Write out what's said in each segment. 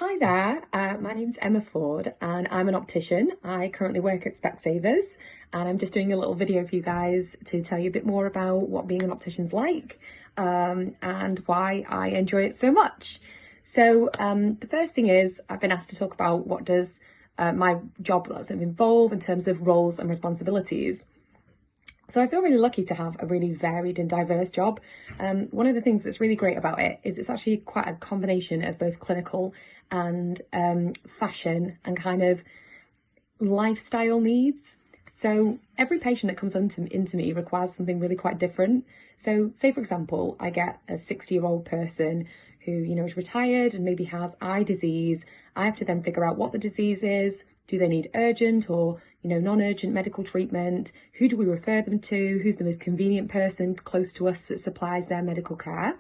Hi there, my name's Emma Ford and I'm an optician. I currently work at Specsavers and I'm just doing a little video for you guys to tell you a bit more about what being an optician's like and why I enjoy it so much. So the first thing is I've been asked to talk about what does my job involve in terms of roles and responsibilities. So I feel really lucky to have a really varied and diverse job. One of the things that's really great about it is it's actually quite a combination of both clinical and fashion and kind of lifestyle needs. So every patient that comes into me requires something really quite different. So say, for example, I get a 60-year-old person who, is retired and maybe has eye disease. I have to then figure out what the disease is. Do they need urgent or, non-urgent medical treatment? Who do we refer them to? Who's the most convenient person close to us that supplies their medical care?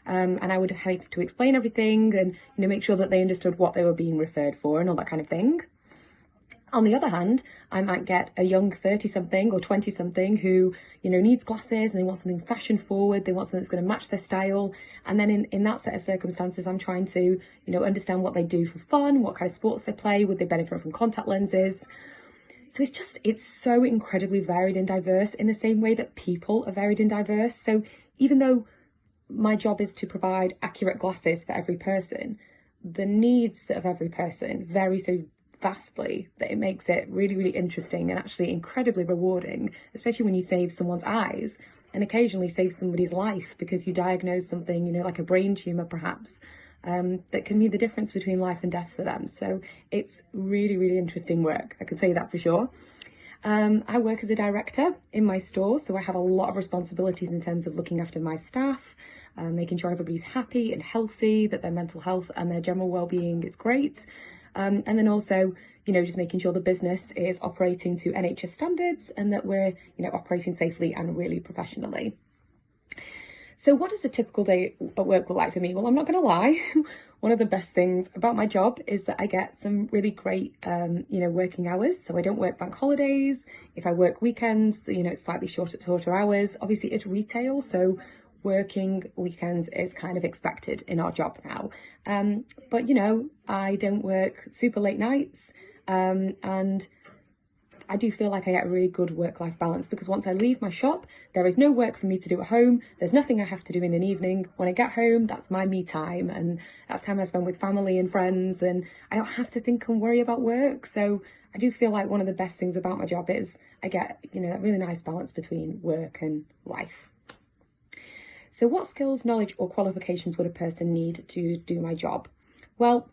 And I would have to explain everything and, make sure that they understood what they were being referred for and all that kind of thing. On the other hand, I might get a young 30-something or 20-something who, needs glasses and they want something fashion forward. They want something that's going to match their style. And then in that set of circumstances, I'm trying to, understand what they do for fun, what kind of sports they play, would they benefit from contact lenses? So it's so incredibly varied and diverse in the same way that people are varied and diverse. So even though my job is to provide accurate glasses for every person, the needs of every person vary so vastly that it makes it really, really interesting and actually incredibly rewarding, especially when you save someone's eyes and occasionally save somebody's life because you diagnose something, like a brain tumour perhaps, that can mean the difference between life and death for them. So it's really, really interesting work, I can say that for sure. I work as a director in my store, so I have a lot of responsibilities in terms of looking after my staff, making sure everybody's happy and healthy, that their mental health and their general well-being is great. And then also, just making sure the business is operating to NHS standards and that we're, operating safely and really professionally. So what does a typical day at work look like for me? Well, I'm not going to lie. One of the best things about my job is that I get some really great, working hours. So I don't work bank holidays. If I work weekends, it's slightly shorter hours. Obviously, it's retail, so working weekends is kind of expected in our job now. But, I don't work super late nights and I do feel like I get a really good work-life balance because once I leave my shop, there is no work for me to do at home. There's nothing I have to do in an evening. When I get home, that's my me time and that's time I spend with family and friends and I don't have to think and worry about work. So I do feel like one of the best things about my job is I get, that really nice balance between work and life. So what skills, knowledge or qualifications would a person need to do my job? Well,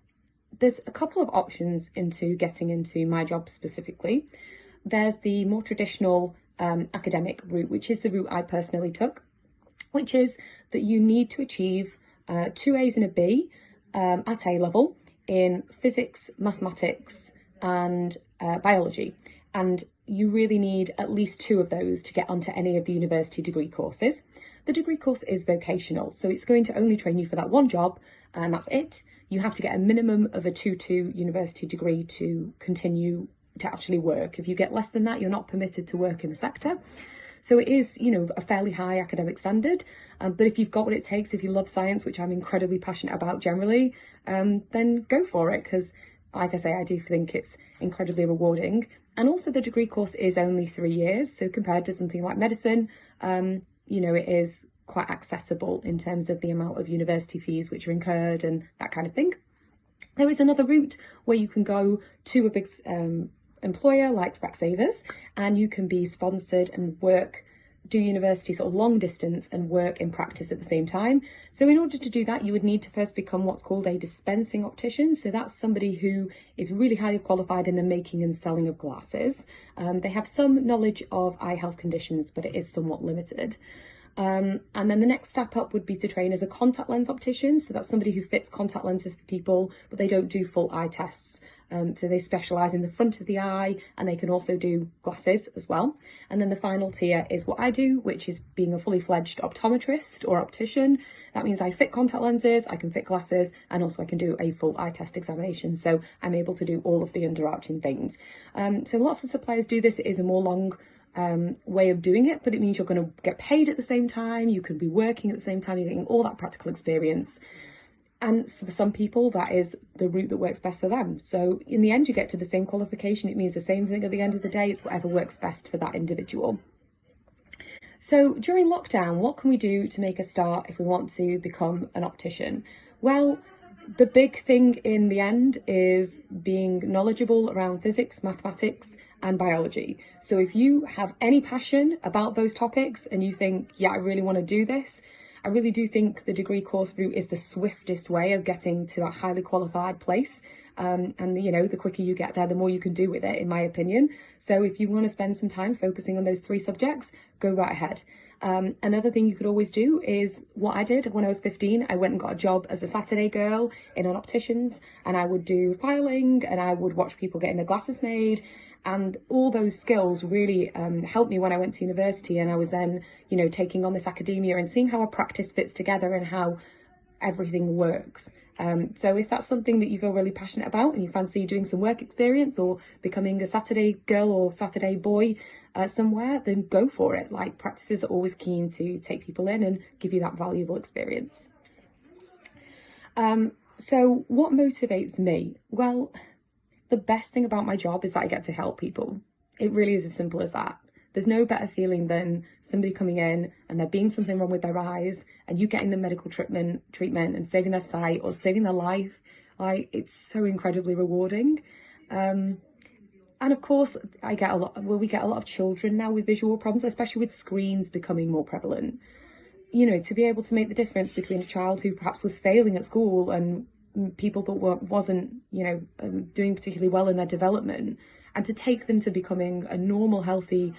there's a couple of options into getting into my job specifically. There's the more traditional academic route, which is the route I personally took, which is that you need to achieve 2 A's and a B at A level in physics, mathematics and biology. And you really need at least 2 of those to get onto any of the university degree courses. The degree course is vocational, so it's going to only train you for that one job and that's it. You have to get a minimum of a 2-2 university degree to continue to actually work. If you get less than that, you're not permitted to work in the sector. So it is, a fairly high academic standard. But if you've got what it takes, if you love science, which I'm incredibly passionate about generally, then go for it. Because like I say, I do think it's incredibly rewarding. And also the degree course is only 3 years. So compared to something like medicine, it is quite accessible in terms of the amount of university fees which are incurred and that kind of thing. There is another route where you can go to a big employer like Specsavers and you can be sponsored and do university sort of long distance and work in practice at the same time. So in order to do that, you would need to first become what's called a dispensing optician. So that's somebody who is really highly qualified in the making and selling of glasses. They have some knowledge of eye health conditions, but it is somewhat limited. And then the next step up would be to train as a contact lens optician. So that's somebody who fits contact lenses for people, but they don't do full eye tests. So they specialise in the front of the eye and they can also do glasses as well. And then the final tier is what I do, which is being a fully fledged optometrist or optician. That means I fit contact lenses, I can fit glasses, and also I can do a full eye test examination. So I'm able to do all of the underarching things. So lots of suppliers do this. It is a more long way of doing it, but it means you're going to get paid at the same time. You can be working at the same time. You're getting all that practical experience. And for some people, that is the route that works best for them. So in the end, you get to the same qualification. It means the same thing at the end of the day. It's whatever works best for that individual. So during lockdown, what can we do to make a start if we want to become an optician? Well, the big thing in the end is being knowledgeable around physics, mathematics, and biology. So if you have any passion about those topics and you think, yeah, I really want to do this, I really do think the degree course route is the swiftest way of getting to that highly qualified place. And you know, the quicker you get there, the more you can do with it, in my opinion. So if you want to spend some time focusing on those 3 subjects, go right ahead. Another thing you could always do is what I did when I was 15. I went and got a job as a Saturday girl in an optician's, and I would do filing and I would watch people getting their glasses made. And all those skills really helped me when I went to university, and I was then, you know, taking on this academia and seeing how a practice fits together and how everything works. So if that's something that you feel really passionate about and you fancy doing some work experience or becoming a Saturday girl or Saturday boy somewhere, then go for it. Like, practices are always keen to take people in and give you that valuable experience. So what motivates me? Well, the best thing about my job is that I get to help people. It really is as simple as that. There's no better feeling than somebody coming in and there being something wrong with their eyes and you getting the medical treatment and saving their sight or saving their life. Like, it's so incredibly rewarding. And of course, we get a lot of children now with visual problems, especially with screens becoming more prevalent. You know, to be able to make the difference between a child who perhaps was failing at school and people that wasn't, you know, doing particularly well in their development, and to take them to becoming a normal, healthy,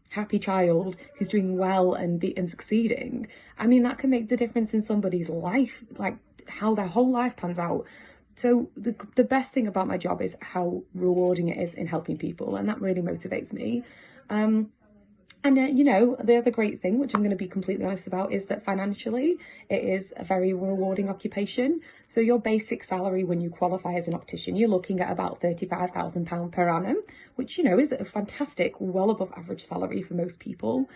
happy child who's doing well and succeeding. I mean, that can make the difference in somebody's life, like how their whole life pans out. So the best thing about my job is how rewarding it is in helping people, and that really motivates me. You know, the other great thing, which I'm going to be completely honest about, is that financially it is a very rewarding occupation. So your basic salary when you qualify as an optician, you're looking at about £35,000 per annum, which, you know, is a fantastic, well above average salary for most people.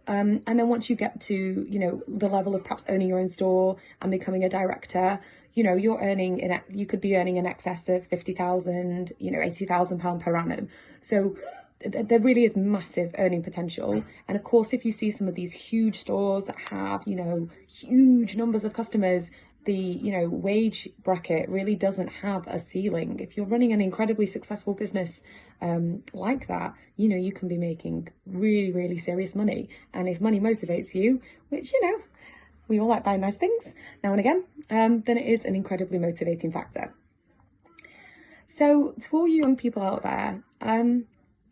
And then once you get to, you know, the level of perhaps owning your own store and becoming a director, you know, you could be earning in excess of 50,000, you know, £80,000 per annum. So there really is massive earning potential. And of course, if you see some of these huge stores that have, you know, huge numbers of customers, the, you know, wage bracket really doesn't have a ceiling. If you're running an incredibly successful business like that, you know, you can be making really, really serious money. And if money motivates you, which, you know, we all like buying nice things now and again, then it is an incredibly motivating factor. So to all you young people out there,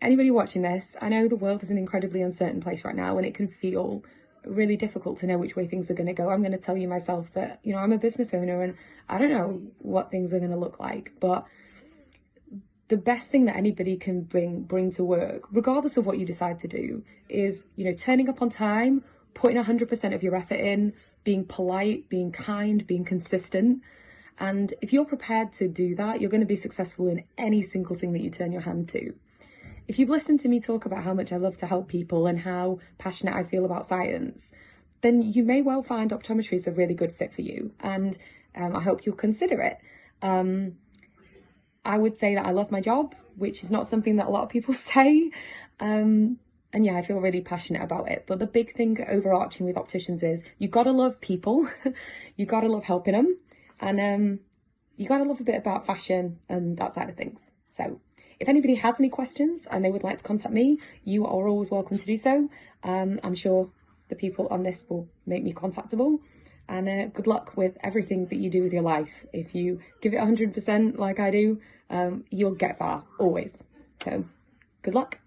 anybody watching this, I know the world is an incredibly uncertain place right now and it can feel really difficult to know which way things are going to go. I'm going to tell you myself that, you know, I'm a business owner and I don't know what things are going to look like, but the best thing that anybody can bring to work, regardless of what you decide to do, is, you know, turning up on time, putting 100% of your effort in, being polite, being kind, being consistent. And if you're prepared to do that, you're going to be successful in any single thing that you turn your hand to. If you've listened to me talk about how much I love to help people and how passionate I feel about science, then you may well find optometry is a really good fit for you. And I hope you'll consider it. I would say that I love my job, which is not something that a lot of people say. And yeah, I feel really passionate about it. But the big thing overarching with opticians is you got to love people. You got to love helping them. And you got to love a bit about fashion and that side of things. So if anybody has any questions and they would like to contact me, you are always welcome to do so. I'm sure the people on this will make me contactable. And good luck with everything that you do with your life. If you give it 100% like I do, you'll get far, always. So good luck.